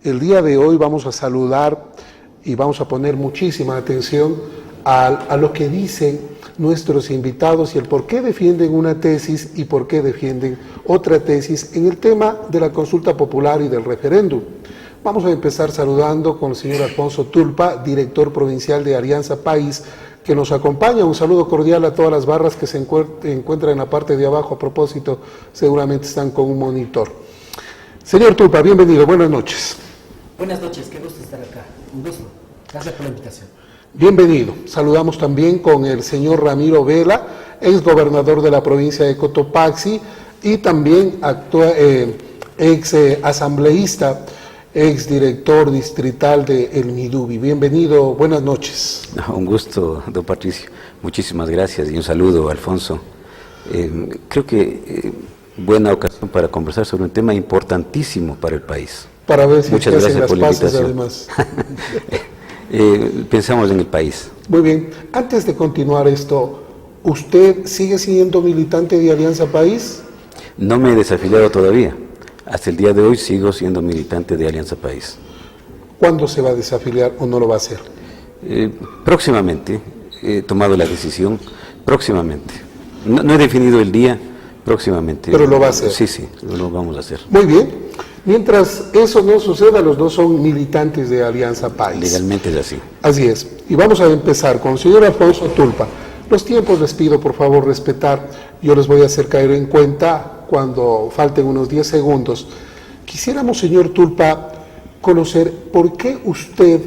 el día de hoy vamos a saludar y vamos a poner muchísima atención a lo que dicen nuestros invitados y el por qué defienden una tesis y por qué defienden otra tesis en el tema de la consulta popular y del referéndum. Vamos a empezar saludando con el señor Alfonso Tulpa, director provincial de Alianza País, que nos acompaña. Un saludo cordial a todas las barras que se encuentran en la parte de abajo. A propósito, seguramente están con un monitor. Señor Tulpa, bienvenido, buenas noches. Buenas noches, qué gusto estar acá. Un gusto. Gracias por la invitación. Bienvenido. Saludamos también con el señor Ramiro Vela, ex gobernador de la provincia de Cotopaxi y también ex asambleísta, ex director distrital de El Midubi. Bienvenido, buenas noches. Un gusto, don Patricio. Muchísimas gracias y un saludo, Alfonso. Creo que buena ocasión para conversar sobre un tema importantísimo para el país. Para ver si muchas gracias las por la paces, invitación. además. Pensamos en el país. Muy bien. Antes de continuar esto, ¿usted sigue siendo militante de Alianza País? No me he desafiliado todavía. Hasta el día de hoy sigo siendo militante de Alianza País. ¿Cuándo se va a desafiliar o no lo va a hacer? Próximamente. He tomado la decisión próximamente. No he definido el día, próximamente. Pero lo va a hacer. Sí, lo vamos a hacer. Muy bien. Mientras eso no suceda, los dos son militantes de Alianza País. Legalmente es así. Así es. Y vamos a empezar con el señor Alfonso Tulpa. Los tiempos les pido por favor respetar. Yo les voy a hacer caer en cuenta cuando falten unos 10 segundos. Quisiéramos, señor Tulpa, conocer por qué usted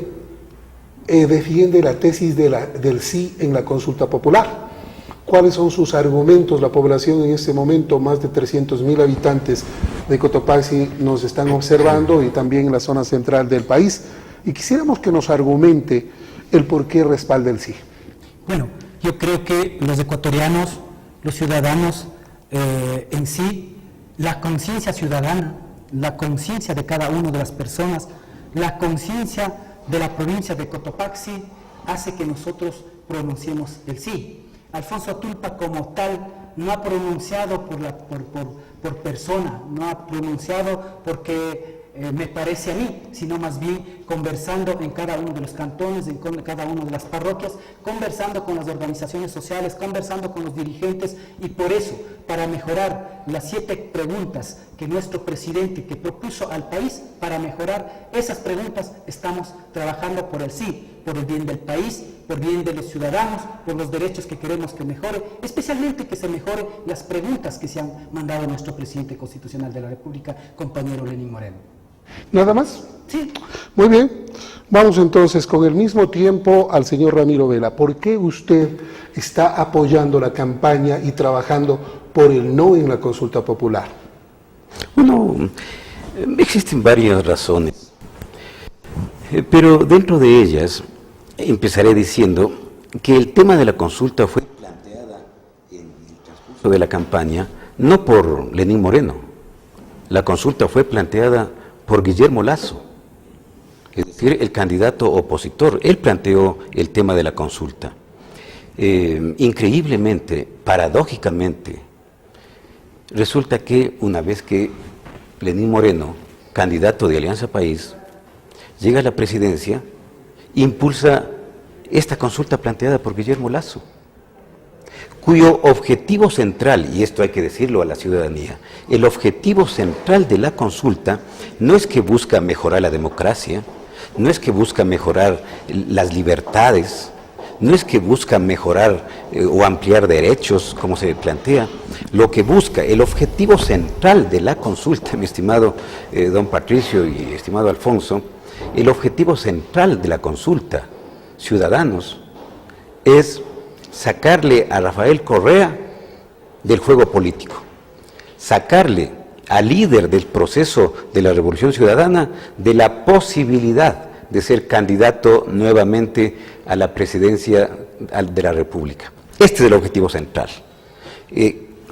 defiende la tesis del sí en la consulta popular. ¿Cuáles son sus argumentos? La población en este momento, más de 300.000 habitantes de Cotopaxi nos están observando y también en la zona central del país. Y quisiéramos que nos argumente el por qué respalda el sí. Bueno, yo creo que los ecuatorianos, los ciudadanos en sí, la conciencia ciudadana, la conciencia de cada una de las personas, la conciencia de la provincia de Cotopaxi hace que nosotros pronunciemos el sí. Alfonso Tulpa como tal no ha pronunciado por persona, no ha pronunciado porque me parece a mí, sino más bien conversando en cada uno de los cantones, en cada una de las parroquias, conversando con las organizaciones sociales, conversando con los dirigentes, y por eso, para mejorar las 7 preguntas que nuestro presidente que propuso al país, para mejorar esas preguntas estamos trabajando por el sí, por el bien del país, por el bien de los ciudadanos, por los derechos que queremos que mejore, especialmente que se mejore las preguntas que se han mandado a nuestro presidente constitucional de la República, compañero Lenín Moreno. ¿Nada más? Sí. Muy bien. Vamos entonces con el mismo tiempo al señor Ramiro Vela. ¿Por qué usted está apoyando la campaña y trabajando por el no en la consulta popular? Bueno, existen varias razones, pero dentro de ellas empezaré diciendo que el tema de la consulta fue planteada en el transcurso de la campaña no por Lenín Moreno. La consulta fue planteada por Guillermo Lasso, es decir, el candidato opositor. Él planteó el tema de la consulta. Increíblemente, paradójicamente, resulta que una vez que Lenín Moreno, candidato de Alianza País, llega a la presidencia, impulsa esta consulta planteada por Guillermo Lasso, cuyo objetivo central, y esto hay que decirlo a la ciudadanía, el objetivo central de la consulta no es que busca mejorar la democracia, no es que busca mejorar las libertades, no es que busca mejorar o ampliar derechos, como se plantea. Lo que busca, el objetivo central de la consulta, mi estimado don Patricio y estimado Alfonso, el objetivo central de la consulta, ciudadanos, es sacarle a Rafael Correa del juego político, sacarle al líder del proceso de la Revolución Ciudadana de la posibilidad de ser candidato nuevamente a la presidencia de la República. Este es el objetivo central.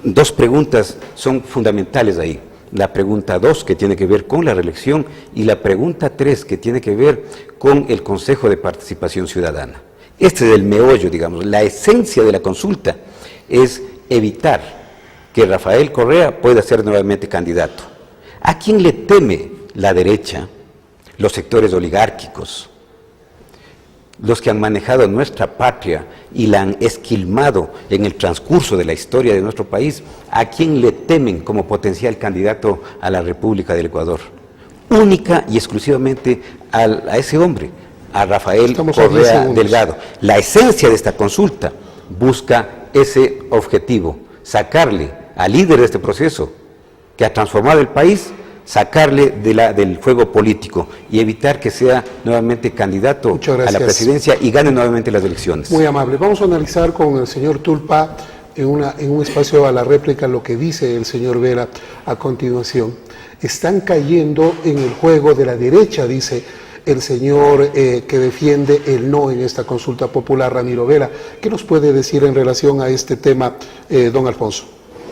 2 preguntas son fundamentales ahí. La pregunta 2, que tiene que ver con la reelección, y la pregunta 3, que tiene que ver con el Consejo de Participación Ciudadana. Este es el meollo, digamos, la esencia de la consulta es evitar que Rafael Correa pueda ser nuevamente candidato. ¿A quién le teme la derecha? los sectores oligárquicos, los que han manejado nuestra patria y la han esquilmado en el transcurso de la historia de nuestro país, ¿a quién le temen como potencial candidato a la República del Ecuador? Única y exclusivamente a ese hombre, a Rafael Correa Delgado. La esencia de esta consulta busca ese objetivo, sacarle al líder de este proceso que ha transformado el país, sacarle del juego político y evitar que sea nuevamente candidato a la presidencia y gane nuevamente las elecciones. Muy amable. Vamos a analizar con el señor Tulpa en un espacio a la réplica lo que dice el señor Vera a continuación. Están cayendo en el juego de la derecha, dice el señor que defiende el no en esta consulta popular, Ramiro Vera. ¿Qué nos puede decir en relación a este tema, don Alfonso?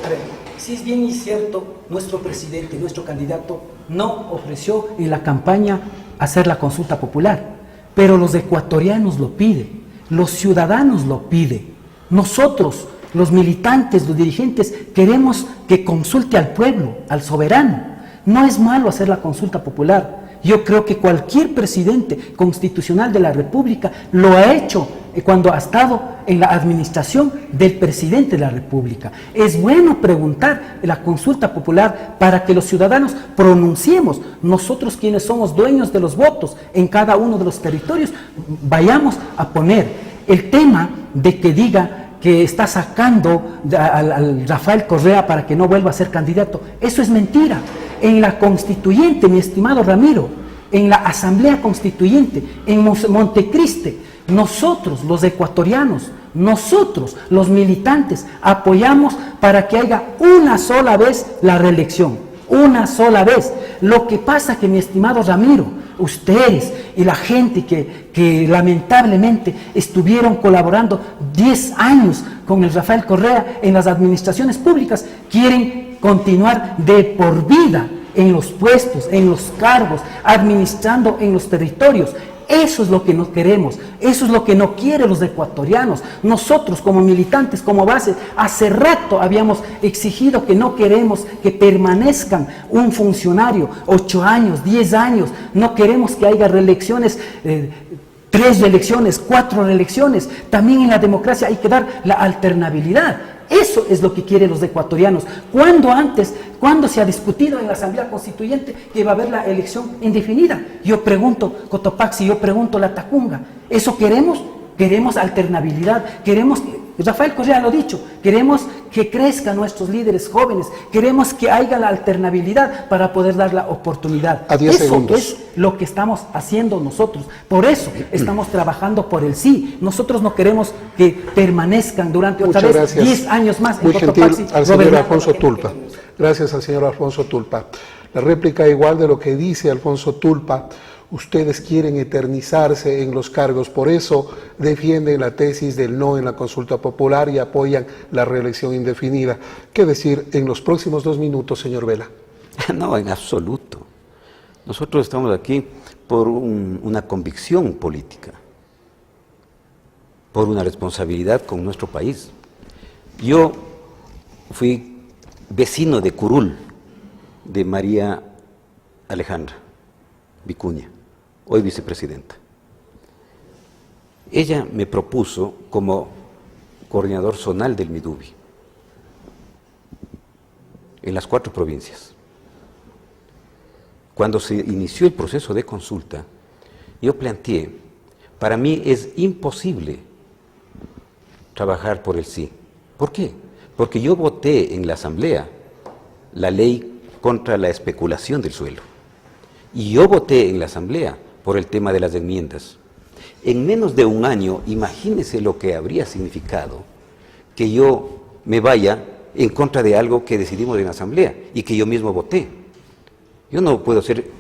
A ver, si es bien y cierto, nuestro presidente, nuestro candidato, no ofreció en la campaña hacer la consulta popular, pero los ecuatorianos lo piden, los ciudadanos lo piden. Nosotros, los militantes, los dirigentes, queremos que consulte al pueblo, al soberano. No es malo hacer la consulta popular. Yo creo que cualquier presidente constitucional de la República lo ha hecho cuando ha estado en la administración del presidente de la República. Es bueno preguntar en la consulta popular para que los ciudadanos pronunciemos, nosotros quienes somos dueños de los votos en cada uno de los territorios, vayamos a poner el tema de que diga que está sacando al Rafael Correa para que no vuelva a ser candidato. Eso es mentira. En la constituyente, mi estimado Ramiro, en la asamblea constituyente, en Montecristi, nosotros los ecuatorianos, nosotros los militantes apoyamos para que haya una sola vez la reelección, una sola vez. Lo que pasa que, mi estimado Ramiro, ustedes y la gente que lamentablemente estuvieron colaborando 10 años con el Rafael Correa en las administraciones públicas, quieren continuar de por vida en los puestos, en los cargos, administrando en los territorios. Eso es lo que no queremos, eso es lo que no quieren los ecuatorianos. Nosotros como militantes, como base, hace rato habíamos exigido que no queremos que permanezcan un funcionario 8 años, 10 años, no queremos que haya reelecciones, 3 reelecciones, 4 reelecciones. También en la democracia hay que dar la alternabilidad. Eso es lo que quieren los ecuatorianos. ¿Cuándo se ha discutido en la Asamblea Constituyente que va a haber la elección indefinida? Yo pregunto Cotopaxi, yo pregunto La Tacunga. ¿Eso queremos? Queremos alternabilidad, queremos, Rafael Correa lo ha dicho, queremos que crezcan nuestros líderes jóvenes, queremos que haya la alternabilidad para poder dar la oportunidad. A 10 segundos. Eso es lo que estamos haciendo nosotros, por eso estamos trabajando por el sí. Nosotros no queremos que permanezcan durante otra vez 10 años más. Muy gentil al señor Alfonso Tulpa. Gracias al señor Alfonso Tulpa. La réplica igual de lo que dice Alfonso Tulpa. Ustedes quieren eternizarse en los cargos, por eso defienden la tesis del no en la consulta popular y apoyan la reelección indefinida. ¿Qué decir en los próximos 2 minutos, señor Vela? No, en absoluto. Nosotros estamos aquí por una convicción política, por una responsabilidad con nuestro país. Yo fui vecino de Curul, de María Alejandra Vicuña, hoy vicepresidenta. Ella me propuso como coordinador zonal del Midubi en las 4 provincias. Cuando se inició el proceso de consulta, yo planteé, para mí es imposible trabajar por el sí. ¿Por qué? Porque yo voté en la Asamblea la ley contra la especulación del suelo. Y yo voté en la Asamblea por el tema de las enmiendas. En menos de un año, imagínense lo que habría significado que yo me vaya en contra de algo que decidimos en la Asamblea y que yo mismo voté. Yo no puedo ser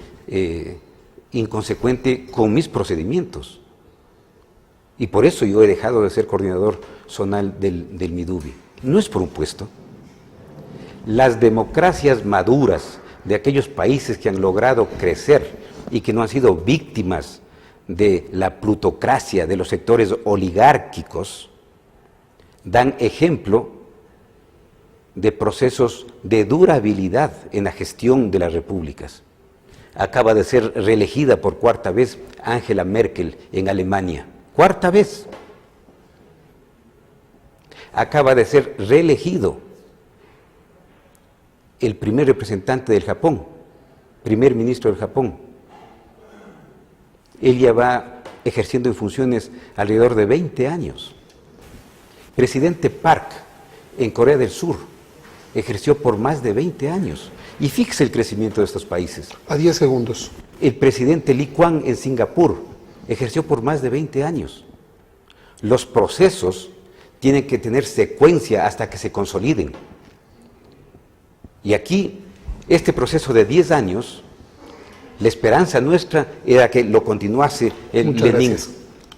inconsecuente con mis procedimientos. Y por eso yo he dejado de ser coordinador zonal del Midubi. No es por un puesto. Las democracias maduras de aquellos países que han logrado crecer y que no han sido víctimas de la plutocracia de los sectores oligárquicos, dan ejemplo de procesos de durabilidad en la gestión de las repúblicas. Acaba de ser reelegida por cuarta vez Angela Merkel en Alemania. Cuarta vez. Acaba de ser reelegido el primer representante del Japón, primer ministro del Japón. Él ya va ejerciendo en funciones alrededor de 20 años. Presidente Park en Corea del Sur ejerció por más de 20 años. Y fíjese el crecimiento de estos países. A 10 segundos. El presidente Lee Kuan en Singapur ejerció por más de 20 años. Los procesos tienen que tener secuencia hasta que se consoliden. Y aquí, este proceso de 10 años, la esperanza nuestra era que lo continuase el Muchas Lenin. gracias.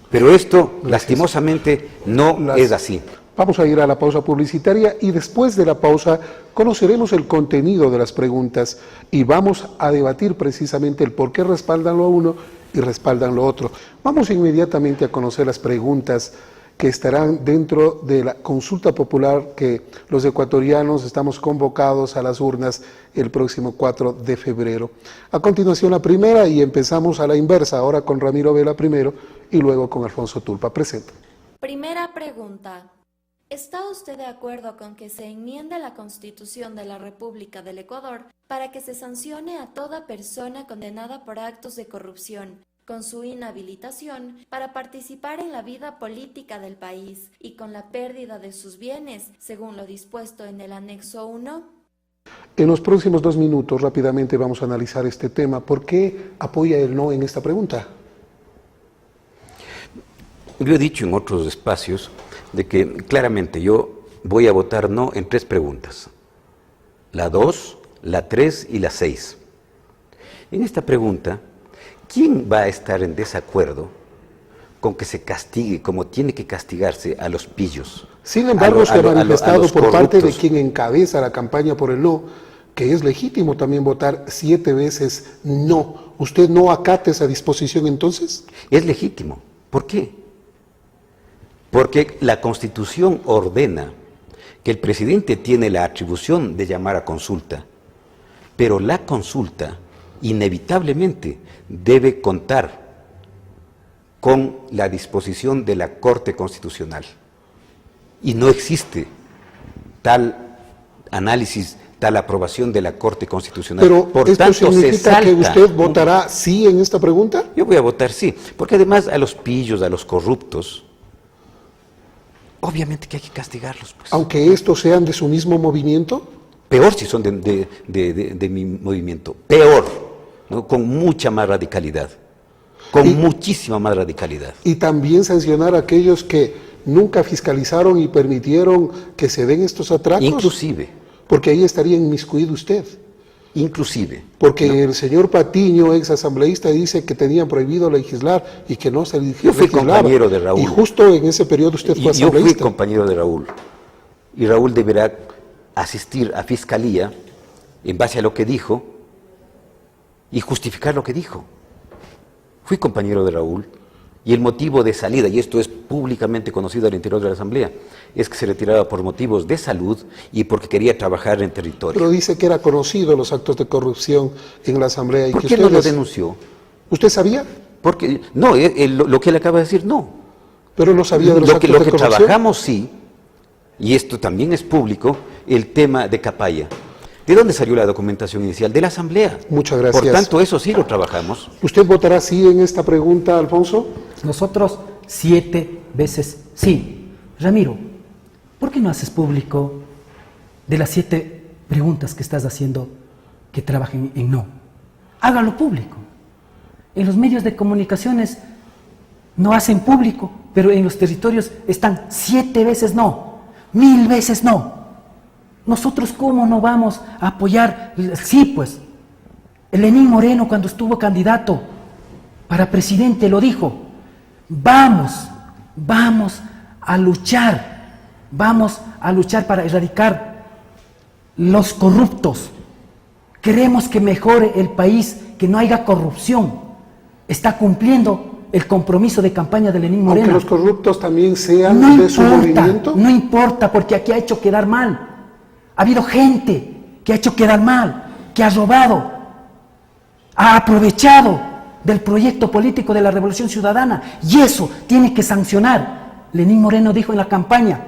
Pero esto, Gracias. lastimosamente, no es así. Vamos a ir a la pausa publicitaria y después de la pausa conoceremos el contenido de las preguntas y vamos a debatir precisamente el por qué respaldan lo uno y respaldan lo otro. Vamos inmediatamente a conocer las preguntas que estarán dentro de la consulta popular que los ecuatorianos estamos convocados a las urnas el próximo 4 de febrero. A continuación la primera y empezamos a la inversa, ahora con Ramiro Vela primero y luego con Alfonso Tulpa. Presente. Primera pregunta. ¿Está usted de acuerdo con que se enmiende la Constitución de la República del Ecuador para que se sancione a toda persona condenada por actos de corrupción, con su inhabilitación para participar en la vida política del país y con la pérdida de sus bienes, según lo dispuesto en el anexo 1? En los próximos 2 minutos rápidamente vamos a analizar este tema. ¿Por qué apoya el no en esta pregunta? Yo he dicho en otros espacios de que claramente yo voy a votar no en 3 preguntas. La 2, la 3 y la 6. En esta pregunta, ¿quién va a estar en desacuerdo con que se castigue como tiene que castigarse a los pillos? Sin embargo, se ha manifestado por parte de corruptos. quien encabeza la campaña por el no, que es legítimo también votar 7 veces no. ¿Usted no acata esa disposición entonces? Es legítimo. ¿Por qué? Porque la Constitución ordena que el presidente tiene la atribución de llamar a consulta, pero la consulta inevitablemente debe contar con la disposición de la Corte Constitucional. Y no existe tal análisis, tal aprobación de la Corte Constitucional. Pero por ¿esto tanto, significa que usted votará sí en esta pregunta? Yo voy a votar sí, porque además a los pillos, a los corruptos, obviamente que hay que castigarlos. Pues. Aunque estos sean de su mismo movimiento. Peor si son de mi movimiento, peor, ¿no? Con mucha más radicalidad, muchísima más radicalidad. Y también sancionar a aquellos que nunca fiscalizaron y permitieron que se den estos atracos. Inclusive. Porque ahí estaría inmiscuido usted. Inclusive. Porque ¿no? el señor Patiño, ex asambleísta, dice que tenían prohibido legislar y que no se legislaba. Yo fui compañero de Raúl. Y justo en ese periodo usted fue asambleísta. Yo fui compañero de Raúl. Y Raúl deberá asistir a fiscalía en base a lo que dijo y justificar lo que dijo. Fui compañero de Raúl y el motivo de salida, y esto es públicamente conocido al interior de la Asamblea, es que se retiraba por motivos de salud y porque quería trabajar en territorio. Pero dice que era conocido los actos de corrupción en la Asamblea. Y ¿Por que qué no lo denunció? ¿Usted sabía? Porque no, lo que él acaba de decir, no. Pero no sabía de los actos de corrupción. Lo que trabajamos sí, y esto también es público, el tema de Capaya. ¿De dónde salió la documentación inicial? De la Asamblea. Muchas gracias. Por tanto, eso sí lo trabajamos. ¿Usted votará sí en esta pregunta, Alfonso? Nosotros 7 veces sí. Ramiro, ¿por qué no haces público de las 7 preguntas que estás haciendo que trabajen en no? Hágalo público. En los medios de comunicaciones no hacen público, pero en los territorios están 7 veces no, 1000 veces no. Nosotros, ¿cómo no vamos a apoyar? Sí, pues, Lenín Moreno cuando estuvo candidato para presidente lo dijo, vamos a luchar para erradicar los corruptos. Queremos que mejore el país, que no haya corrupción. Está cumpliendo el compromiso de campaña de Lenín Moreno. Aunque los corruptos también sean No de su movimiento. No importa, porque aquí ha hecho quedar mal. Ha habido gente que ha hecho quedar mal, que ha robado. ha aprovechado del proyecto político de la Revolución Ciudadana, y eso tiene que sancionar. Lenín Moreno dijo en la campaña: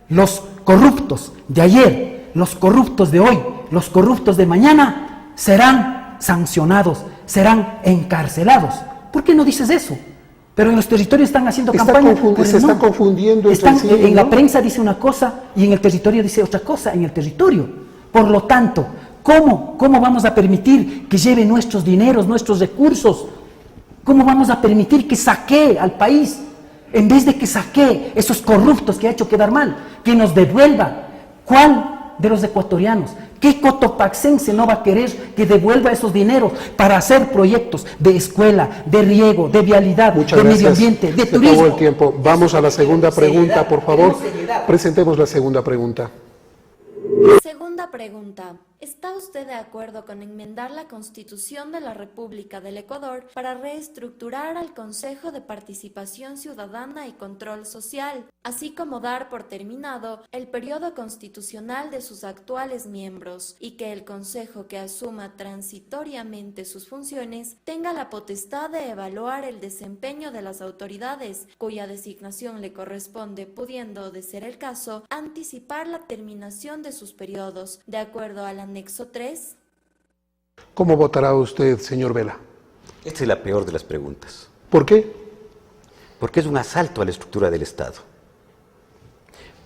los corruptos de ayer, los corruptos de hoy, los corruptos de mañana serán sancionados, serán encarcelados. ¿Por qué no dices eso? Pero en los territorios están haciendo campaña. Se está confundiendo. En la prensa dice una cosa y en el territorio dice otra cosa, en el territorio. Por lo tanto, ¿cómo vamos a permitir que lleve nuestros dineros, nuestros recursos? ¿Cómo vamos a permitir que saquee al país? En vez de que saquee esos corruptos que ha hecho quedar mal, que nos devuelva. ¿Cuál de los ecuatorianos? ¿Qué cotopaxense no va a querer que devuelva esos dineros para hacer proyectos de escuela, de riego, de vialidad, de medio ambiente, de turismo? Se acabó el tiempo. Vamos a la segunda pregunta, por favor. Presentemos la segunda pregunta. Segunda pregunta. ¿Está usted de acuerdo con enmendar la Constitución de la República del Ecuador para reestructurar al Consejo de Participación Ciudadana y Control Social, así como dar por terminado el periodo constitucional de sus actuales miembros, y que el Consejo que asuma transitoriamente sus funciones tenga la potestad de evaluar el desempeño de las autoridades cuya designación le corresponde, pudiendo, de ser el caso, anticipar la terminación de sus periodos, de acuerdo al anexo 3? ¿Cómo votará usted, señor Vela? Esta es la peor de las preguntas. ¿Por qué? Porque es un asalto a la estructura del Estado.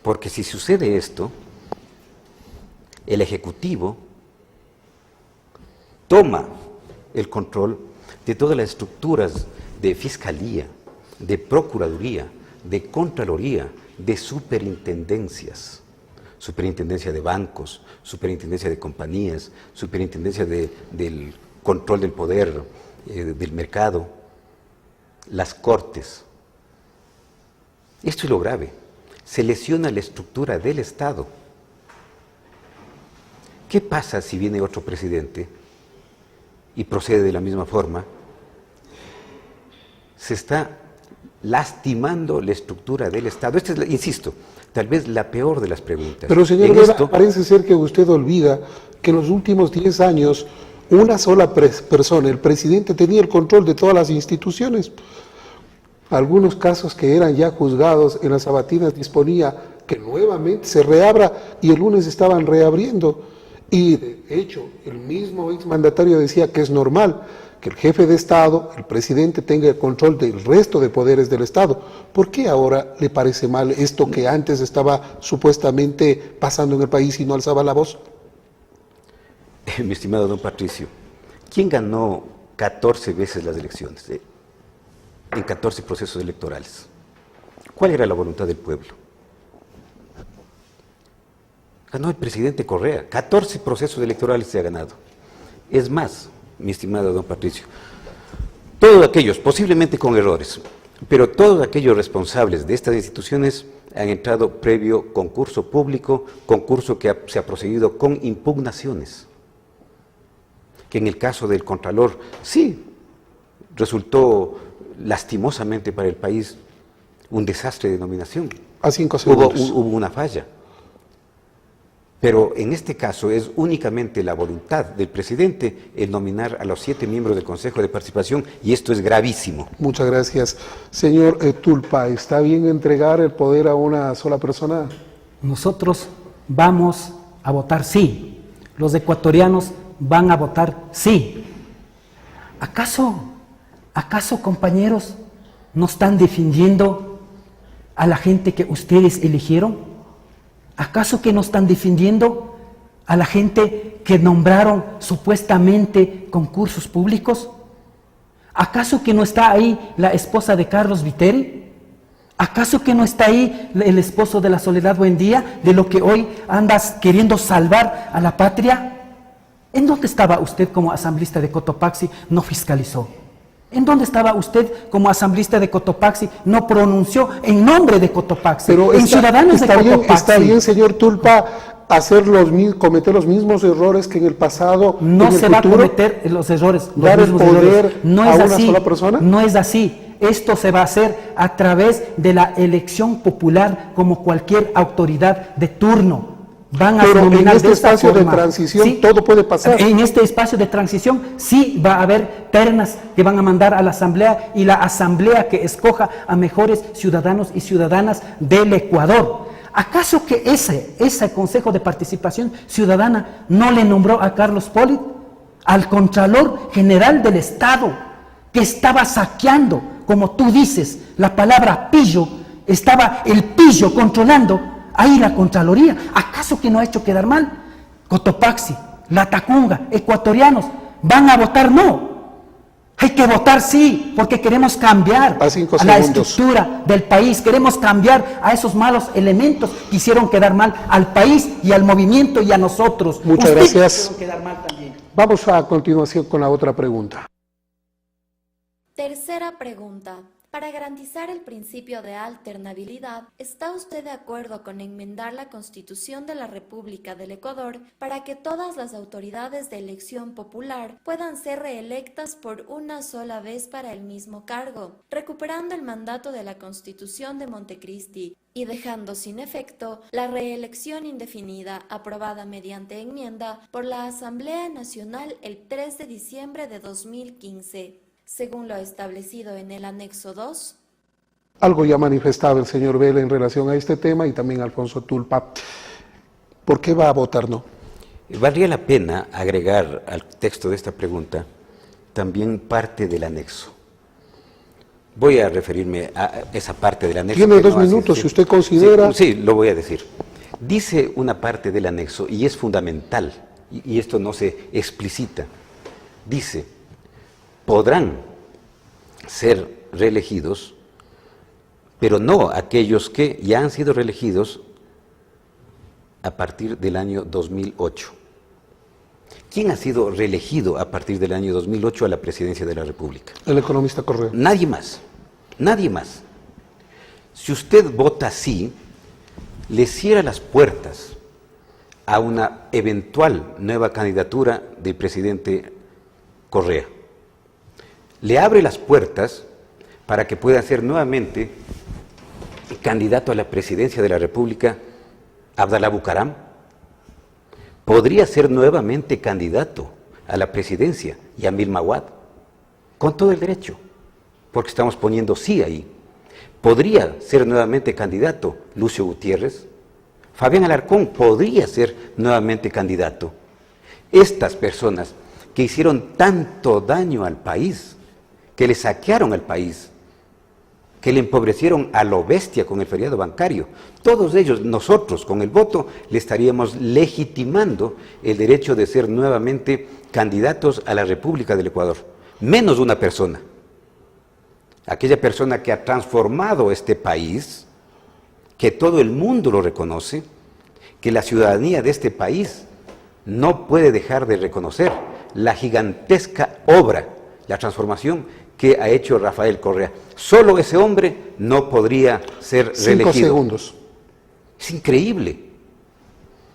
Porque si sucede esto, el Ejecutivo toma el control de todas las estructuras de Fiscalía, de Procuraduría, de Contraloría, de superintendencias. Superintendencia de bancos, superintendencia de compañías, superintendencia del control del poder, del mercado, las cortes. Esto es lo grave. Se lesiona la estructura del Estado. ¿Qué pasa si viene otro presidente y procede de la misma forma? Se está lastimando la estructura del Estado. Esta es, insisto, tal vez la peor de las preguntas. Pero señor Vela, parece ser que usted olvida que en los últimos 10 años una sola persona, el presidente, tenía el control de todas las instituciones. Algunos casos que eran ya juzgados en las sabatinas disponía que nuevamente se reabra y el lunes estaban reabriendo. Y de hecho, el mismo exmandatario decía que es normal que el jefe de Estado, el presidente, tenga el control del resto de poderes del Estado. ¿Por qué ahora le parece mal esto que antes estaba supuestamente pasando en el país y no alzaba la voz? Mi estimado don Patricio, ¿quién ganó 14 veces las elecciones en 14 procesos electorales? ¿Cuál era la voluntad del pueblo? Ganó el presidente Correa. 14 procesos electorales se ha ganado. Es más, mi estimado don Patricio, todos aquellos, posiblemente con errores, pero todos aquellos responsables de estas instituciones han entrado previo concurso público, concurso que se ha procedido con impugnaciones, que en el caso del Contralor, sí, resultó lastimosamente para el país un desastre de nominación. A 5 segundos. Hubo una falla. Pero en este caso es únicamente la voluntad del presidente el nominar a los 7 miembros del Consejo de Participación, y esto es gravísimo. Muchas gracias. Señor Tulpa, ¿está bien entregar el poder a una sola persona? Nosotros vamos a votar sí. Los ecuatorianos van a votar sí. ¿Acaso, compañeros, no están defendiendo a la gente que ustedes eligieron? ¿Acaso que no están defendiendo a la gente que nombraron supuestamente concursos públicos? ¿Acaso que no está ahí la esposa de Carlos Viteri? ¿Acaso que no está ahí el esposo de la Soledad Buendía, de lo que hoy andas queriendo salvar a la patria? ¿En dónde estaba usted como asambleísta de Cotopaxi? No fiscalizó. ¿En dónde estaba usted como asambleísta de Cotopaxi? No pronunció en nombre de Cotopaxi, pero en ciudadanos de Cotopaxi. Está bien, señor Tulpa, cometer los mismos errores que en el pasado. No se va a cometer los errores. Dar el poder a una sola persona. No es así. Esto se va a hacer a través de la elección popular como cualquier autoridad de turno. van a Pero en nominar este de esta espacio de forma. transición todo puede pasar. En este espacio de transición sí va a haber ternas que van a mandar a la asamblea y la asamblea que escoja a mejores ciudadanos y ciudadanas del Ecuador. ¿Acaso que ese Consejo de Participación Ciudadana no le nombró a Carlos Polit, al Contralor General del Estado, que estaba saqueando, como tú dices, la palabra pillo, estaba el pillo controlando ahí la Contraloría? ¿Acaso que no ha hecho quedar mal? Cotopaxi, Latacunga, ecuatorianos, ¿van a votar no? Hay que votar sí, porque queremos cambiar A 5 a la segundos. estructura del país, queremos cambiar a esos malos elementos que hicieron quedar mal al país y al movimiento y a nosotros. Muchas Ustedes gracias. hicieron quedar mal también. Vamos a continuación con la otra pregunta. Tercera pregunta. Para garantizar el principio de alternabilidad, ¿está usted de acuerdo con enmendar la Constitución de la República del Ecuador para que todas las autoridades de elección popular puedan ser reelectas por una sola vez para el mismo cargo, recuperando el mandato de la Constitución de Montecristi y dejando sin efecto la reelección indefinida aprobada mediante enmienda por la Asamblea Nacional el 3 de diciembre de 2015? Según lo establecido en el anexo 2. Algo ya manifestaba el señor Vela en relación a este tema y también Alfonso Tulpa. ¿Por qué va a votar no? Valdría la pena agregar al texto de esta pregunta también parte del anexo. Voy a referirme a esa parte del anexo. Tiene que 2 no hace minutos, decir. si usted considera... Sí, lo voy a decir. Dice una parte del anexo, y es fundamental, y esto no se explicita. Dice: podrán ser reelegidos, pero no aquellos que ya han sido reelegidos a partir del año 2008. ¿Quién ha sido reelegido a partir del año 2008 a la presidencia de la República? El economista Correa. Nadie más, nadie más. Si usted vota sí, le cierra las puertas a una eventual nueva candidatura del presidente Correa. Le abre las puertas para que pueda ser nuevamente candidato a la presidencia de la República Abdalá Bucaram. Podría ser nuevamente candidato a la presidencia Yamil Mawad, con todo el derecho, porque estamos poniendo sí ahí. Podría ser nuevamente candidato Lucio Gutiérrez. Fabián Alarcón podría ser nuevamente candidato. Estas personas que hicieron tanto daño al país, que le saquearon al país, que le empobrecieron a lo bestia con el feriado bancario, todos ellos, nosotros con el voto, le estaríamos legitimando el derecho de ser nuevamente candidatos a la República del Ecuador. Menos una persona, aquella persona que ha transformado este país, que todo el mundo lo reconoce, que la ciudadanía de este país no puede dejar de reconocer la gigantesca obra, la transformación que ha hecho Rafael Correa. Solo ese hombre no podría ser reelegido. 5 segundos. Es increíble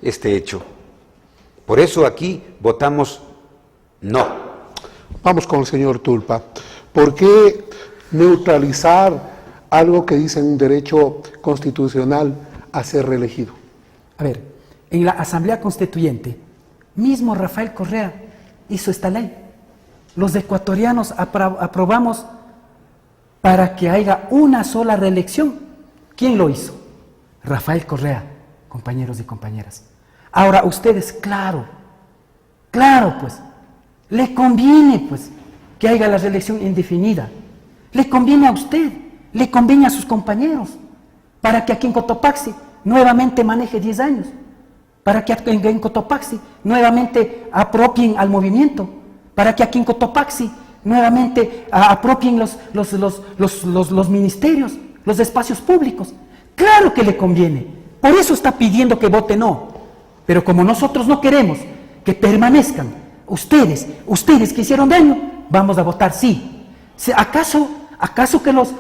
este hecho. Por eso aquí votamos no. Vamos con el señor Tulpa. ¿Por qué neutralizar algo que dice un derecho constitucional a ser reelegido? A ver, en la Asamblea Constituyente, mismo Rafael Correa hizo esta ley. Los ecuatorianos aprobamos para que haya una sola reelección. ¿Quién lo hizo? Rafael Correa, compañeros y compañeras. Ahora ustedes, claro, pues, le conviene pues que haya la reelección indefinida. Le conviene a usted, le conviene a sus compañeros, para que aquí en Cotopaxi nuevamente maneje 10 años, para que en Cotopaxi nuevamente apropien al movimiento, para que aquí en Cotopaxi nuevamente apropien los ministerios, los espacios públicos. Claro que le conviene, por eso está pidiendo que vote no. Pero como nosotros no queremos que permanezcan ustedes que hicieron daño, vamos a votar sí. ¿Acaso que los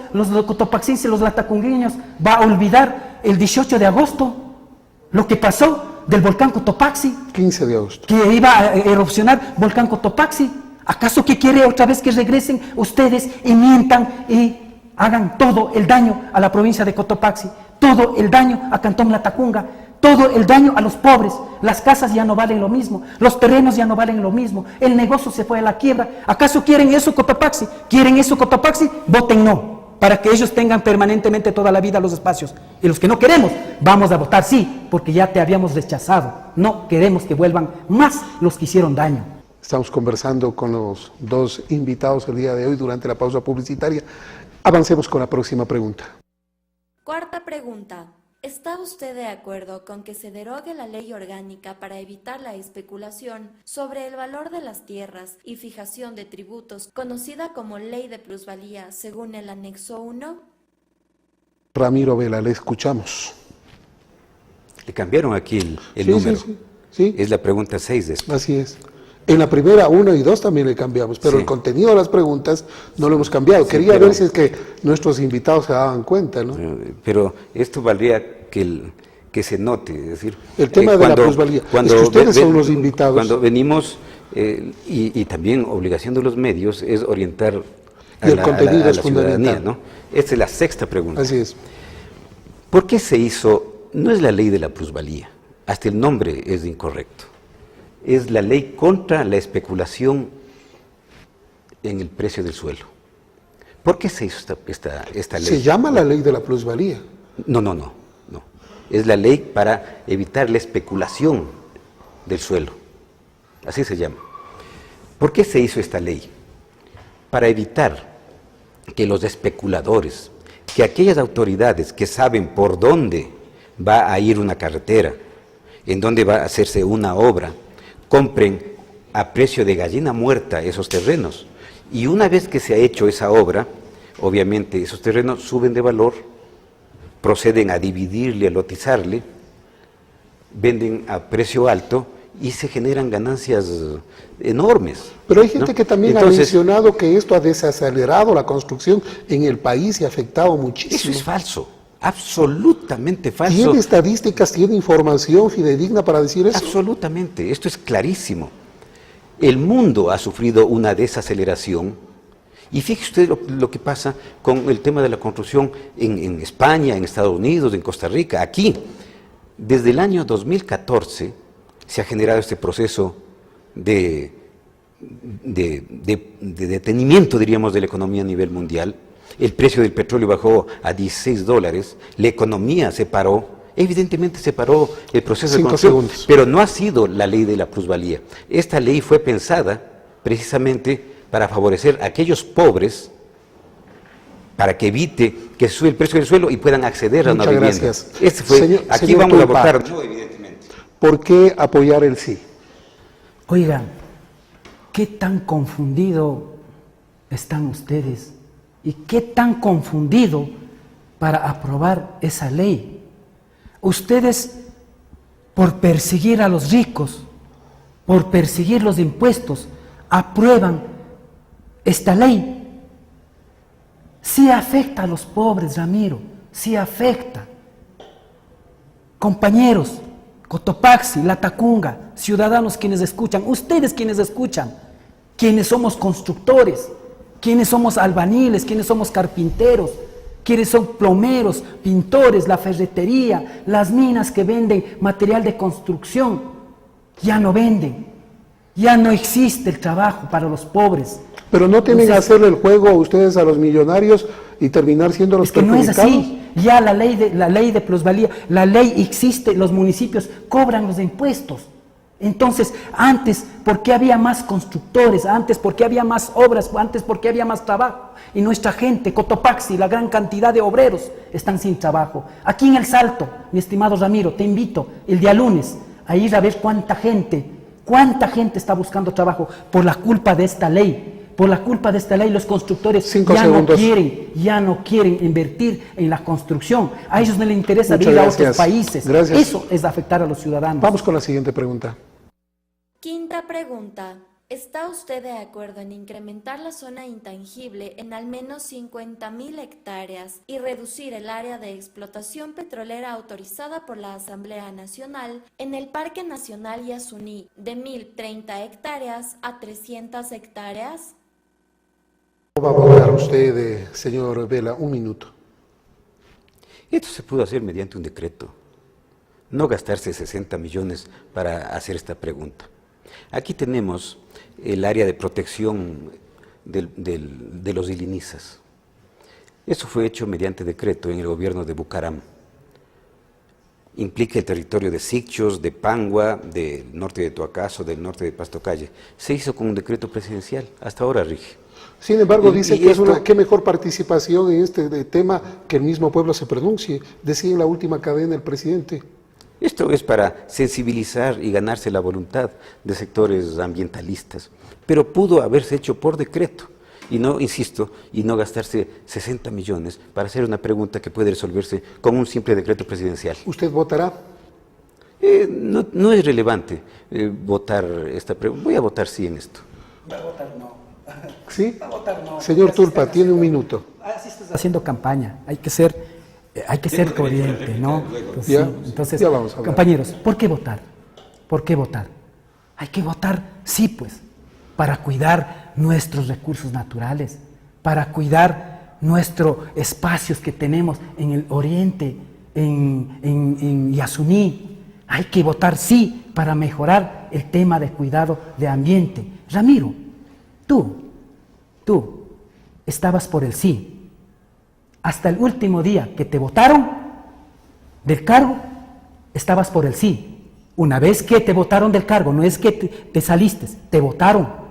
cotopaxenses, los latacungueños, va a olvidar el 18 de agosto lo que pasó del volcán Cotopaxi? 15 de agosto. Que iba a erupcionar volcán Cotopaxi. ¿Acaso que quiere otra vez que regresen ustedes y mientan y hagan todo el daño a la provincia de Cotopaxi, todo el daño a Cantón Latacunga, todo el daño a los pobres. Las casas ya no valen lo mismo, los terrenos ya no valen lo mismo, el negocio se fue a la quiebra. ¿Acaso quieren eso, Cotopaxi? ¿Quieren eso, Cotopaxi? Voten no, para que ellos tengan permanentemente toda la vida los espacios. Y los que no queremos, vamos a votar sí, porque ya te habíamos rechazado. No queremos que vuelvan más los que hicieron daño. Estamos conversando con los dos invitados el día de hoy durante la pausa publicitaria. Avancemos con la próxima pregunta. Cuarta pregunta. ¿Está usted de acuerdo con que se derogue la ley orgánica para evitar la especulación sobre el valor de las tierras y fijación de tributos, conocida como Ley de Plusvalía, según el anexo 1? Ramiro Vela, le escuchamos. Le cambiaron aquí el Sí, número. sí. Es la pregunta 6 de esto. Así es. En la primera, 1 y 2 también le cambiamos, pero Sí. el contenido de las preguntas no lo hemos cambiado. Sí, Quería pero- ver si es que nuestros invitados se daban cuenta, ¿no? Pero esto valdría que se note, es decir... El tema de la plusvalía. Es que ustedes son los invitados. Cuando venimos, y también obligación de los medios, es orientar Y el contenido es la ciudadanía, fundamental. ¿no? Esta es la sexta pregunta. Así es. ¿Por qué se hizo? No es la ley de la plusvalía, hasta el nombre es incorrecto. Es la ley contra la especulación en el precio del suelo. ¿Por qué se hizo esta ley? Se llama la ley de la plusvalía. No. Es la ley para evitar la especulación del suelo. Así se llama. ¿Por qué se hizo esta ley? Para evitar que los especuladores, que aquellas autoridades que saben por dónde va a ir una carretera, en dónde va a hacerse una obra, compren a precio de gallina muerta esos terrenos. Y una vez que se ha hecho esa obra, obviamente esos terrenos suben de valor, proceden a dividirle, a lotizarle, venden a precio alto y se generan ganancias enormes. Pero hay gente ¿no? que también ha Entonces, mencionado que esto ha desacelerado la construcción en el país y ha afectado eso muchísimo. es falso, absolutamente falso. ¿Tiene estadísticas, tiene información fidedigna para decir eso? Absolutamente, esto es clarísimo. El mundo ha sufrido una desaceleración y fíjese usted lo que pasa con el tema de la construcción en España, en Estados Unidos, en Costa Rica, aquí. Desde el año 2014 se ha generado este proceso de detenimiento, diríamos, de la economía a nivel mundial. El precio del petróleo bajó a $16, la economía se paró. Evidentemente se paró el proceso de 5 construcción, segundos. pero no ha sido la ley de la plusvalía. Esta ley fue pensada precisamente para favorecer a aquellos pobres, para que evite que sube el precio del suelo y puedan acceder a una Muchas vivienda. gracias. Este fue, aquí Señor vamos a Tulpa, votar no, evidentemente. ¿Por qué apoyar el sí? Oigan, ¿qué tan confundido están ustedes? ¿Y qué tan confundido para aprobar esa ley? Ustedes, por perseguir a los ricos, por perseguir los impuestos, aprueban esta ley. Sí afecta a los pobres, Ramiro, sí afecta. Compañeros, Cotopaxi, Latacunga, ciudadanos quienes escuchan, ustedes quienes escuchan, quienes somos constructores, quienes somos albañiles, quienes somos carpinteros, quienes son plomeros, pintores, la ferretería, las minas que venden material de construcción, ya no venden, ya no existe el trabajo para los pobres. Pero no tienen que Entonces, hacerle el juego a ustedes a los millonarios y terminar siendo los es que no es perjudicados. así. Ya la ley de plusvalía, la ley existe, los municipios cobran los impuestos. Entonces, antes, ¿por qué había más constructores? Antes, ¿por qué había más obras? Antes, ¿por qué había más trabajo? Y nuestra gente, Cotopaxi, la gran cantidad de obreros están sin trabajo. Aquí en El Salto, mi estimado Ramiro, te invito el día lunes a ir a ver cuánta gente está buscando trabajo por la culpa de esta ley. Por la culpa de esta ley, los constructores 5 ya segundos. ya no quieren invertir en la construcción. A ellos no les interesa Muchas ir a gracias. otros países. Gracias. Eso es afectar a los ciudadanos. Vamos con la siguiente pregunta. Quinta pregunta. ¿Está usted de acuerdo en incrementar la zona intangible en al menos 50.000 hectáreas y reducir el área de explotación petrolera autorizada por la Asamblea Nacional en el Parque Nacional Yasuní de 1.030 hectáreas a 300 hectáreas? Va a votar usted, señor Vela, un minuto. Esto se pudo hacer mediante un decreto. no gastarse 60 millones para hacer esta pregunta. Aquí tenemos el área de protección de los ilinizas. Eso fue hecho mediante decreto en el gobierno de Bucaram. Implica el territorio de Sicchos, de Pangua, del norte de Tuacazo, del norte de Pastocalle. Se hizo con un decreto presidencial, hasta ahora rige. Sin embargo, dice que esto, qué mejor participación en este tema que el mismo pueblo se pronuncie, decía en la última cadena el presidente. Esto es para sensibilizar y ganarse la voluntad de sectores ambientalistas, pero pudo haberse hecho por decreto y no, insisto, y no gastarse 60 millones para hacer una pregunta que puede resolverse con un simple decreto presidencial. ¿Usted votará? No es relevante votar esta pregunta. Voy a votar sí en esto. Va a votar no. ¿Sí? Va a votar no. Señor Tulpa, tiene un minuto. Así estás haciendo campaña. Hay que ser coherente, ¿no? Pues Ya, sí. Entonces, ya vamos a hablar. compañeros, ¿por qué votar? ¿Por qué votar? Hay que votar, sí, pues, para cuidar nuestros recursos naturales, para cuidar nuestros espacios que tenemos en el oriente, en Yasuní. Hay que votar sí para mejorar el tema de cuidado de ambiente. Ramiro, tú estabas por el sí. Hasta el último día que te votaron del cargo, estabas por el sí. Una vez que te votaron del cargo, no es que te saliste, te votaron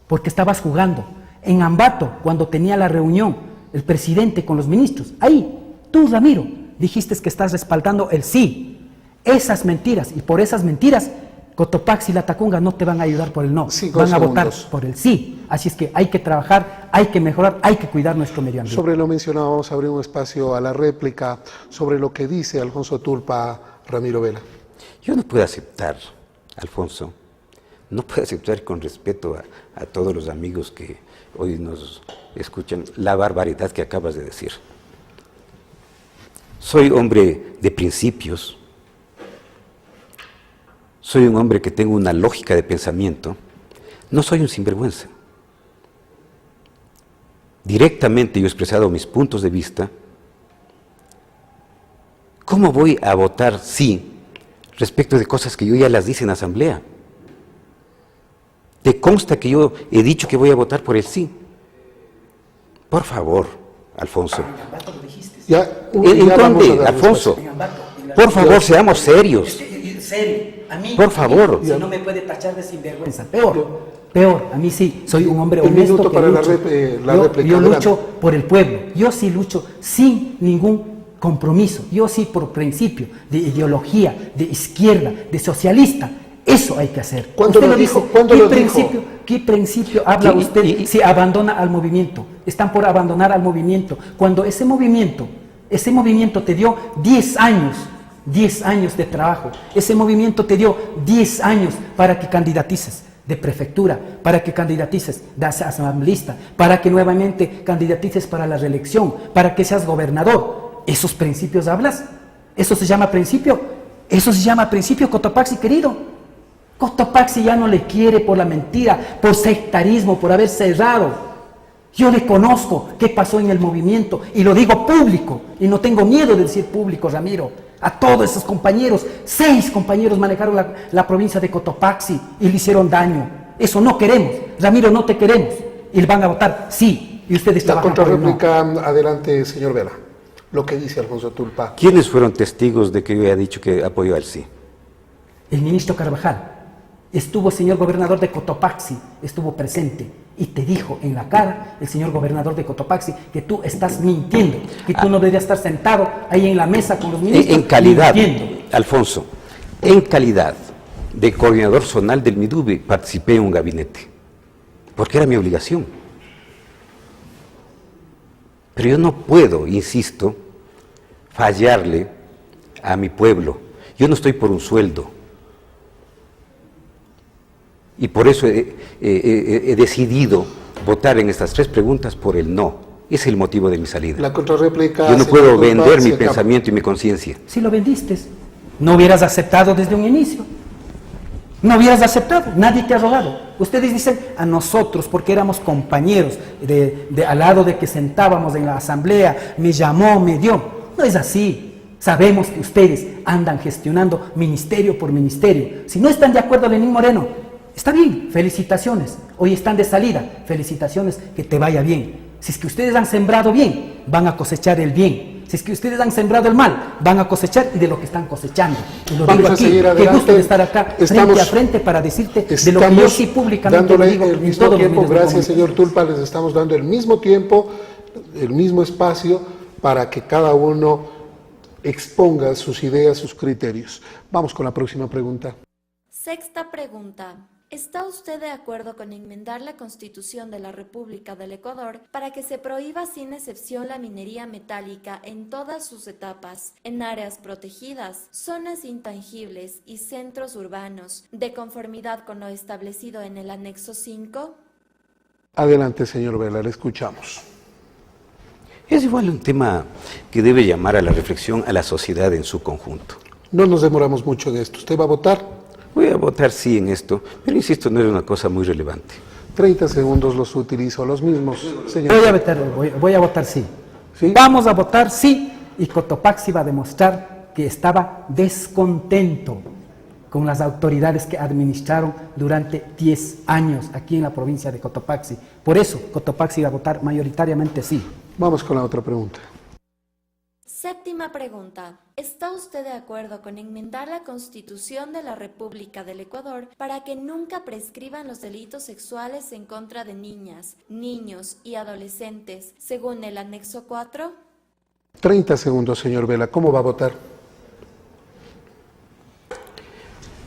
porque estabas jugando. En Ambato, cuando tenía la reunión el presidente con los ministros, ahí, tú, Ramiro, dijiste que estás respaldando el sí. Esas mentiras, y por esas mentiras, Cotopaxi y Latacunga no te van a ayudar por el no, 5 van a votar segundos. por el sí. Así es que hay que trabajar, hay que mejorar, hay que cuidar nuestro medio ambiente. Sobre lo mencionado, vamos a abrir un espacio a la réplica sobre lo que dice Alfonso Tulpa, Ramiro Vela. Yo no puedo aceptar, Alfonso, no puedo aceptar con respeto a todos los amigos que hoy nos escuchan la barbaridad que acabas de decir. Soy hombre de principios, soy un hombre que tengo una lógica de pensamiento, no soy un sinvergüenza. Directamente yo he expresado mis puntos de vista. ¿Cómo voy a votar sí respecto de cosas que yo ya las dije en asamblea? ¿Te consta que yo he dicho que voy a votar por el sí? Por favor, Alfonso. Ya, ¿En ya vamos a dónde, dar Alfonso? respuesta. Por favor, seamos serios. Serio, a mí, Por favor. si no me puede tachar de sinvergüenza, peor, a mí sí, soy un hombre Un honesto minuto que para la lucho. réplica, Yo adelante. lucho por el pueblo, yo sí lucho sin ningún compromiso, yo sí por principio de ideología, de izquierda, de socialista. Eso hay que hacer. ¿Cuándo Usted lo dijo? dice, ¿Cuándo lo dijo? ¿Qué principio habla ¿Qué? usted si abandona al movimiento? Están por abandonar al movimiento. Cuando ese movimiento te dio 10 años de trabajo. Ese movimiento te dio 10 años para que candidatices de prefectura, para que candidatices de asambleísta, para que nuevamente candidatices para la reelección, para que seas gobernador. ¿Esos principios hablas? ¿Eso se llama principio? Eso se llama principio, Cotopaxi querido. Cotopaxi ya no le quiere por la mentira, por sectarismo, por haber cerrado. Yo le conozco qué pasó en el movimiento y lo digo público y no tengo miedo de decir público, Ramiro. A todos esos compañeros, 6 compañeros manejaron la provincia de Cotopaxi y le hicieron daño. Eso no queremos, Ramiro, no te queremos. Y le van a votar sí, y ustedes La trabajan por el no. contrarréplica, adelante, señor Vela. Lo que dice Alfonso Tulpa. ¿Quiénes fueron testigos de que yo haya dicho que apoyó al sí? El ministro Carvajal, estuvo el señor gobernador de Cotopaxi, estuvo presente y te dijo en la cara el señor gobernador de Cotopaxi que tú estás mintiendo, que tú no deberías estar sentado ahí en la mesa con los ministros En calidad, mintiendo. Alfonso, en calidad de coordinador zonal del MIDUBI participé en un gabinete, porque era mi obligación. Pero yo no puedo, insisto, fallarle a mi pueblo. Yo no estoy por un sueldo. Y por eso he decidido votar en estas 3 preguntas por el no. Ese es el motivo de mi salida. La contrarréplica. Yo no señor puedo Tulpa, vender se mi acaba. pensamiento y mi conciencia. Si lo vendiste, no hubieras aceptado desde un inicio. No hubieras aceptado, nadie te ha rogado. Ustedes dicen a nosotros, porque éramos compañeros al lado de que sentábamos en la asamblea, me llamó, me dio. No es así. Sabemos que ustedes andan gestionando ministerio por ministerio. Si no están de acuerdo, Lenín Moreno, está bien, felicitaciones. Hoy están de salida, felicitaciones, que te vaya bien. Si es que ustedes han sembrado bien, van a cosechar el bien. Si es que ustedes han sembrado el mal, van a cosechar y de lo que están cosechando. Y lo digo aquí, qué gusto de estar acá frente a frente para decirte de lo que yo sí públicamente dándole digo el en mismo todos los tiempo. medios de Gracias, comunicación. señor Tulpa, les estamos dando el mismo tiempo, el mismo espacio para que cada uno exponga sus ideas, sus criterios. Vamos con la próxima pregunta. Sexta pregunta. ¿Está usted de acuerdo con enmendar la Constitución de la República del Ecuador para que se prohíba sin excepción la minería metálica en todas sus etapas, en áreas protegidas, zonas intangibles y centros urbanos, de conformidad con lo establecido en el anexo 5? Adelante, señor Vela, le escuchamos. Es igual un tema que debe llamar a la reflexión a la sociedad en su conjunto. No nos demoramos mucho de esto. ¿Usted va a votar? Voy a votar sí en esto, pero insisto, no es una cosa muy relevante. 30 segundos los utilizo, los mismos, señor. Voy a votar sí. ¿Sí? Vamos a votar sí, y Cotopaxi va a demostrar que estaba descontento con las autoridades que administraron durante 10 años aquí en la provincia de Cotopaxi. Por eso Cotopaxi va a votar mayoritariamente sí. Vamos con la otra pregunta. Séptima pregunta. ¿Está usted de acuerdo con enmendar la Constitución de la República del Ecuador para que nunca prescriban los delitos sexuales en contra de niñas, niños y adolescentes, según el anexo 4? 30 segundos, señor Vela. ¿Cómo va a votar?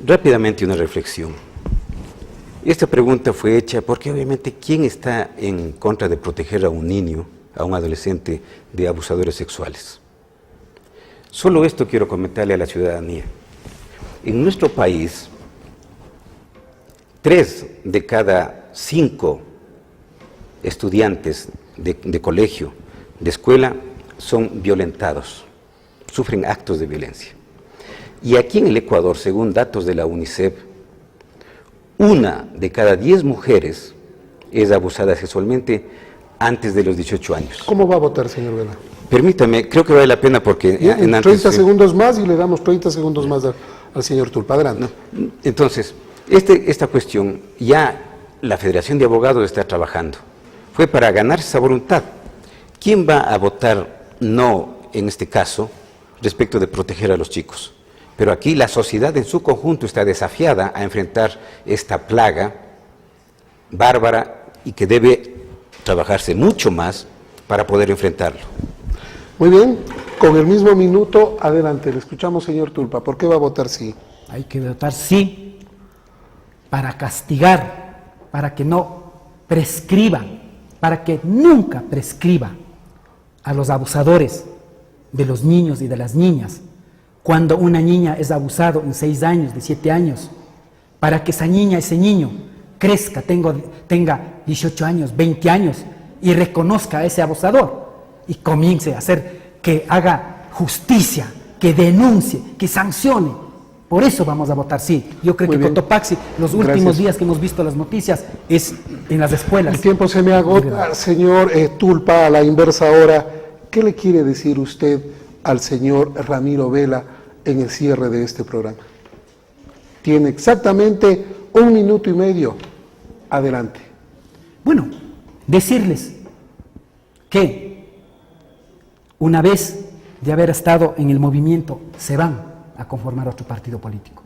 Rápidamente una reflexión. Esta pregunta fue hecha porque obviamente ¿quién está en contra de proteger a un niño, a un adolescente de abusadores sexuales? Solo esto quiero comentarle a la ciudadanía. En nuestro país, 3 de cada 5 estudiantes de colegio, de escuela, son violentados, sufren actos de violencia. Y aquí en el Ecuador, según datos de la UNICEF, 1 de cada 10 mujeres es abusada sexualmente antes de los 18 años. ¿Cómo va a votar, señor Vela? Permítame, creo que vale la pena porque... En 30 segundos más y le damos 30 segundos más al señor Tulpa. Adelante. No, entonces, esta cuestión ya la Federación de Abogados está trabajando. Fue para ganar esa voluntad. ¿Quién va a votar no en este caso respecto de proteger a los chicos? Pero aquí la sociedad en su conjunto está desafiada a enfrentar esta plaga bárbara y que debe trabajarse mucho más para poder enfrentarlo. Muy bien, con el mismo minuto, adelante, le escuchamos, señor Tulpa. ¿Por qué va a votar sí? Hay que votar sí para castigar, para que no prescriba, para que nunca prescriba a los abusadores de los niños y de las niñas. Cuando una niña es abusado en 6 años, de 7 años, para que esa niña, ese niño crezca, tenga 18 años, 20 años y reconozca a ese abusador y comience a hacer, que haga justicia, que denuncie, que sancione. Por eso vamos a votar sí. Yo creo Muy que bien. Cotopaxi, los últimos días que hemos visto las noticias, es en las escuelas. El tiempo se me agota, señor Tulpa, a la inversa ahora. ¿Qué le quiere decir usted al señor Ramiro Vela en el cierre de este programa? Tiene exactamente 1 minuto y medio. Adelante. Bueno, decirles que una vez de haber estado en el movimiento se van a conformar otro partido político.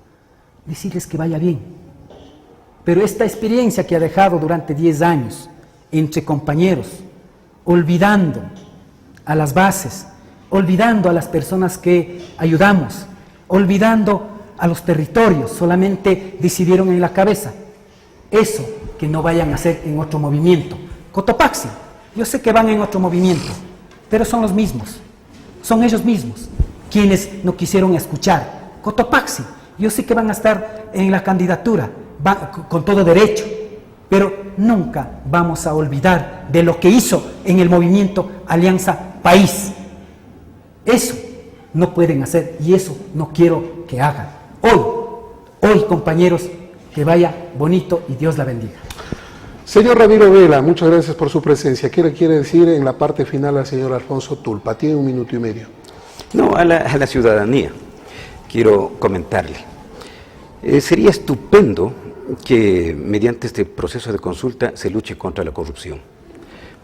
Decirles que vaya bien. Pero esta experiencia que ha dejado durante 10 años entre compañeros, olvidando a las bases, olvidando a las personas que ayudamos, olvidando a los territorios, solamente decidieron en la cabeza. Eso que no vayan a hacer en otro movimiento. Cotopaxi, yo sé que van en otro movimiento, pero son los mismos, son ellos mismos quienes no quisieron escuchar. Cotopaxi, yo sé que van a estar en la candidatura, con todo derecho, pero nunca vamos a olvidar de lo que hizo en el movimiento Alianza País. Eso no pueden hacer y eso no quiero que hagan. Hoy, compañeros, que vaya bonito y Dios la bendiga. Señor Ramiro Vela, muchas gracias por su presencia. ¿Qué le quiere decir en la parte final al señor Alfonso Tulpa? Tiene 1 minuto y medio. No, a la ciudadanía. Quiero comentarle. Sería estupendo que mediante este proceso de consulta se luche contra la corrupción.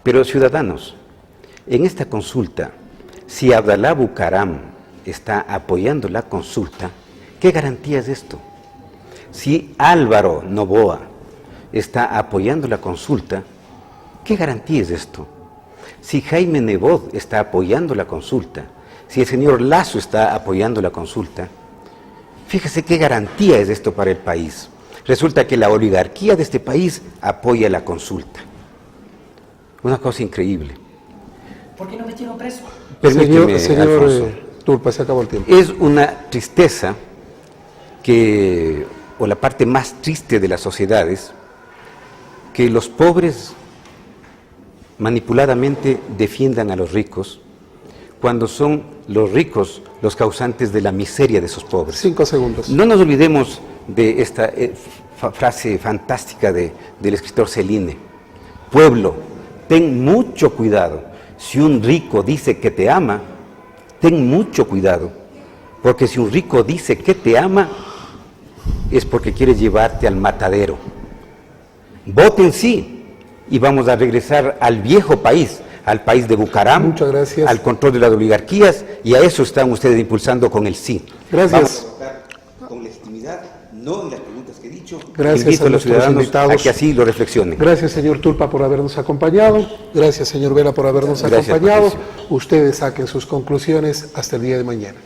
Pero ciudadanos, en esta consulta, si Abdalá Bucaram está apoyando la consulta, ¿qué garantía es esto? Si Álvaro Noboa está apoyando la consulta, ¿qué garantía es esto? Si Jaime Nebot está apoyando la consulta, si el señor Lasso está apoyando la consulta, fíjese qué garantía es esto para el país. Resulta que la oligarquía de este país apoya la consulta. Una cosa increíble. ¿Por qué no metieron preso? Permíteme, Señor Alfonso. Tulpa, se acabó el tiempo. Es una tristeza o la parte más triste de las sociedades, que los pobres manipuladamente defiendan a los ricos, cuando son los ricos los causantes de la miseria de esos pobres. 5 segundos. No nos olvidemos de esta frase fantástica del escritor Celine. Pueblo, ten mucho cuidado. Si un rico dice que te ama, ten mucho cuidado. Porque si un rico dice que te ama, es porque quiere llevarte al matadero. Voten sí y vamos a regresar al viejo país, al país de Bucaram, Muchas gracias. al control de las oligarquías, y a eso están ustedes impulsando con el sí. Gracias. Vamos a votar con legitimidad, no en las preguntas que he dicho. Gracias Invito a a los nuestros ciudadanos invitados. a que así lo reflexionen. Gracias, señor Tulpa, por habernos acompañado. Gracias, señor Vela, por habernos Gracias, acompañado. Patricio. Ustedes saquen sus conclusiones hasta el día de mañana.